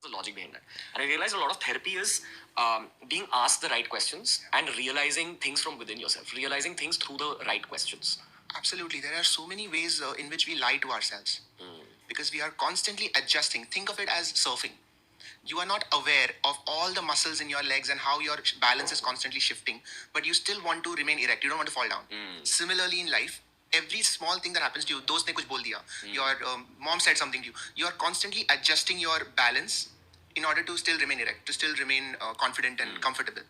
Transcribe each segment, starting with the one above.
the logic behind that. And I realized a lot of therapy is being asked the right questions and realizing things from within yourself, realizing things through the right questions. Absolutely. There are so many ways in which we lie to ourselves because we are constantly adjusting. Think of it as surfing. You are not aware of all the muscles in your legs and how your balance is constantly shifting, but you still want to remain erect. You don't want to fall down. Similarly, in life, every small thing that happens to you, dost ne kuch bol diya, your mom said something to you, you are constantly adjusting your balance in order to still remain erect, to still remain confident and comfortable.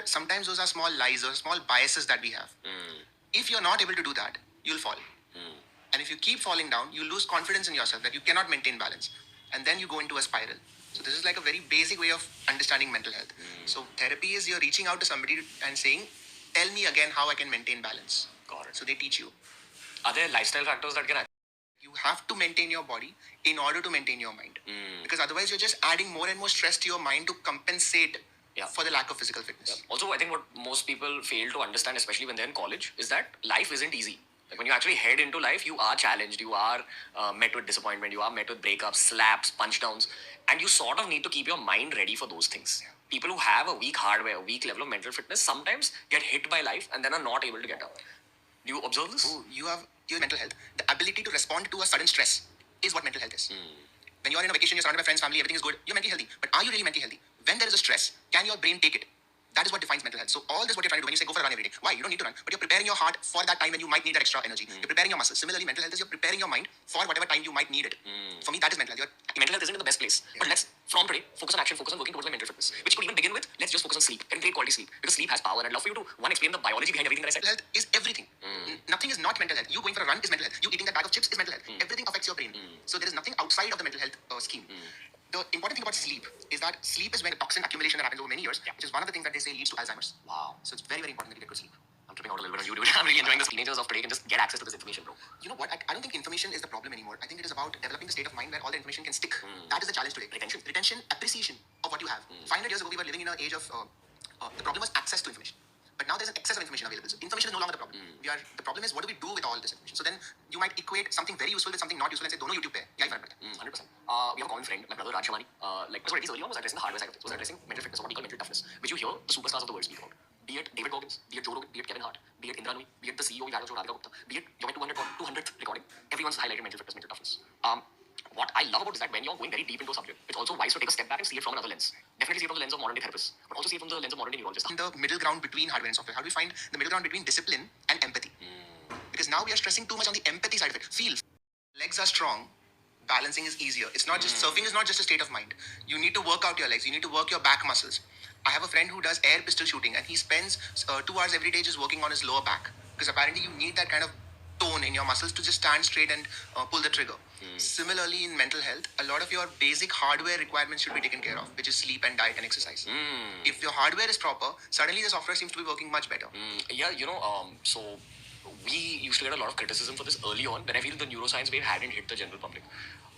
Sometimes those are small lies or small biases that we have. If you're not able to do that, you'll fall. And if you keep falling down, you lose confidence in yourself that you cannot maintain balance. And then you go into a spiral. So this is like a very basic way of understanding mental health. So therapy is you're reaching out to somebody and saying, tell me again how I can maintain balance. Got it. So they teach you. Are there lifestyle factors that can You have to maintain your body in order to maintain your mind. Because otherwise you're just adding more and more stress to your mind to compensate for the lack of physical fitness. Also, I think what most people fail to understand, especially when they're in college, is that life isn't easy. Like when you actually head into life, you are challenged, you are met with disappointment, you are met with breakups, slaps, punch downs, and you sort of need to keep your mind ready for those things. People who have a weak hardware, a weak level of mental fitness, sometimes get hit by life and then are not able to get up. Do you observe this? Oh, you have your mental health. The ability to respond to a sudden stress is what mental health is. When you are in a vacation, you're surrounded by friends, family, everything is good, you're mentally healthy. But are you really mentally healthy? When there is a stress, can your brain take it? That is what defines mental health. So all this what you're trying to do when you say go for a run every day. Why? You don't need to run, but you're preparing your heart for that time when you might need that extra energy. You're preparing your muscles. Similarly, mental health is you're preparing your mind for whatever time you might need it. For me, that is mental health. Mental health isn't in the best place. But let's, from today, focus on action, focus on working towards my mental fitness. Which could even begin with, let's just focus on sleep and great quality sleep. Because sleep has power. And I'd love for you to, one, explain the biology behind everything that I said. Mental health is everything. Nothing is not mental health. You going for a run is mental health. You eating that bag of chips is mental health. Everything affects your brain. So there is nothing outside of the mental health scheme. The important thing about sleep is that sleep is when toxin accumulation that happens over many years, which is one of the things that they say leads to Alzheimer's. Wow. So it's very, very important that you get good sleep. I'm tripping out a little bit on you, dude. I'm really enjoying this. Teenagers of today can just get access to this information, bro. You know what? I don't think information is the problem anymore. I think it is about developing the state of mind where all the information can stick. That is the challenge today. Retention, appreciation of what you have. 500 years ago, we were living in an age of the problem was access to information. But now there's an excess of information available. So information is no longer the problem. The problem is what do we do with all this information? So then you might equate something very useful with something not useful and say, dono YouTube pe. Kya hi farak padta hai? 100%. We have a common friend, my brother Raj Shamani. Like what I earlier on was addressing the hardware side of things, was addressing mental fitness, or what we call mental toughness, which you hear the superstars of the world speak about. Be it David Goggins, be it Joe Rogan, be it Kevin Hart, be it Indra Nooyi, be it the CEO we had of Radhika Gupta, be it your 200th recording, everyone's highlighted mental fitness, mental toughness. What I love about is that when you're going very deep into a subject, it's also wise to take a step back and see it from another lens. Definitely see it from the lens of modern day therapists, but also see it from the lens of modern day neurologists. In the middle ground between hardware and software, how do we find the middle ground between discipline and empathy? Because now we are stressing too much on the empathy side of it. Feel. Legs are strong. Balancing is easier. It's not just surfing is not just a state of mind. You need to work out your legs. You need to work your back muscles. I have a friend who does air pistol shooting, and he spends 2 hours every day just working on his lower back because apparently you need that kind of tone in your muscles to just stand straight and pull the trigger. Similarly, in mental health, a lot of your basic hardware requirements should be taken care of, which is sleep and diet and exercise. If your hardware is proper, suddenly the software seems to be working much better. Yeah, so we used to get a lot of criticism for this early on, but I feel the neuroscience wave hadn't hit the general public.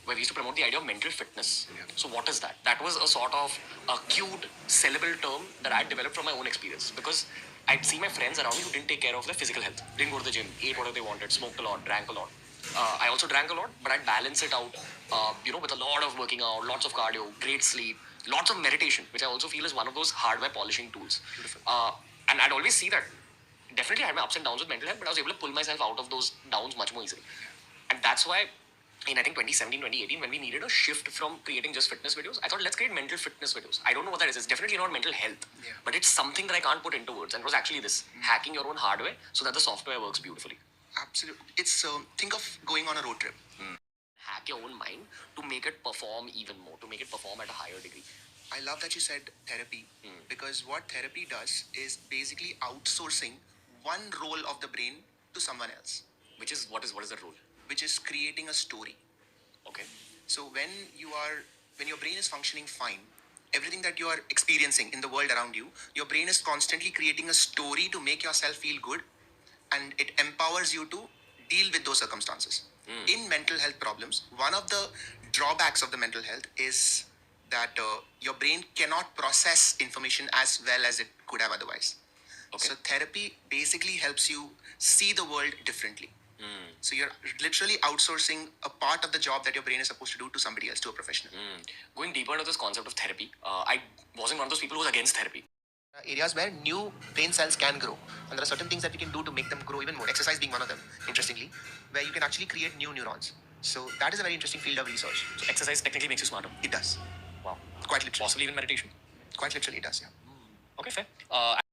Where we used to promote the idea of mental fitness. So what is that? That was a sort of a cute, syllable term that I had developed from my own experience. Because I'd see my friends around me who didn't take care of their physical health. Didn't go to the gym, ate whatever they wanted, smoked a lot, drank a lot. I also drank a lot, but I'd balance it out, with a lot of working out, lots of cardio, great sleep, lots of meditation, which I also feel is one of those hardware polishing tools. Beautiful. And I'd always see that definitely I had my ups and downs with mental health, but I was able to pull myself out of those downs much more easily. And that's why in I think 2017, 2018, when we needed a shift from creating just fitness videos, I thought let's create mental fitness videos. I don't know what that is. It's definitely not mental health, but it's something that I can't put into words. And it was actually this hacking your own hardware so that the software works beautifully. Absolutely. It's think of going on a road trip. Hack your own mind to make it perform even more, to make it perform at a higher degree. I love that you said therapy because what therapy does is basically outsourcing one role of the brain to someone else, Which is what is that role? which is creating a story. Okay. So when your brain is functioning fine, everything that you are experiencing in the world around you, your brain is constantly creating a story to make yourself feel good, and it empowers you to deal with those circumstances. In mental health problems, one of the drawbacks of the mental health is that your brain cannot process information as well as it could have otherwise. Okay. So therapy basically helps you see the world differently. So you're literally outsourcing a part of the job that your brain is supposed to do to somebody else, to a professional. Going deeper into this concept of therapy, I wasn't one of those people who was against therapy. Areas where new brain cells can grow, and there are certain things that we can do to make them grow even more. Exercise being one of them, interestingly, where you can actually create new neurons. So that is a very interesting field of research. So exercise technically makes you smarter. It does. Wow. Quite literally. Possibly even meditation. Quite literally, it does. Yeah. Okay, fair.